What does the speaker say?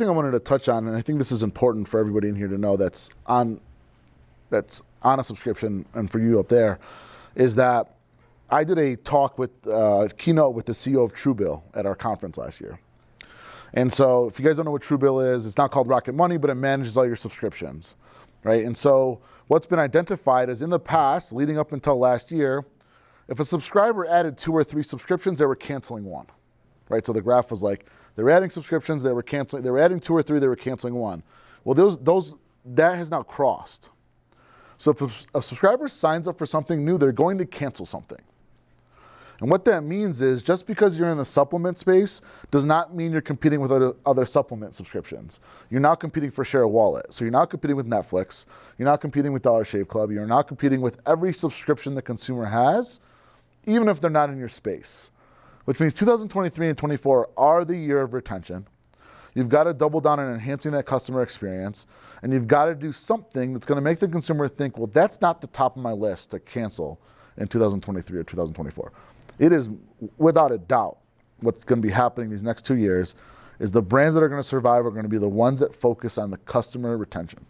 thing I wanted to touch on, and I think this is important for everybody in here to know that's on a subscription, and for you up there, is that I did a talk with keynote with the CEO of Truebill at our conference last year. And so if you guys don't know what Truebill is, it's not called Rocket Money, but it manages all your subscriptions, right? And so what's been identified is in the past, leading up until last year, if a subscriber added 2 or 3 subscriptions, they were canceling one, right? So the graph was like, they were adding subscriptions, they were canceling, they were adding 2 or 3, they were canceling one. Well, that has now crossed. So if a subscriber signs up for something new, they're going to cancel something. And what that means is just because you're in the supplement space does not mean you're competing with other supplement subscriptions. You're now competing for share of wallet. So you're not competing with Netflix. You're not competing with Dollar Shave Club. You're not competing with every subscription the consumer has, even if they're not in your space. Which means 2023 and 24 are the year of retention. You've got to double down on enhancing that customer experience, and you've got to do something that's going to make the consumer think, well, that's not the top of my list to cancel in 2023 or 2024. It is, without a doubt, what's going to be happening these next 2 years is the brands that are going to survive are going to be the ones that focus on the customer retention.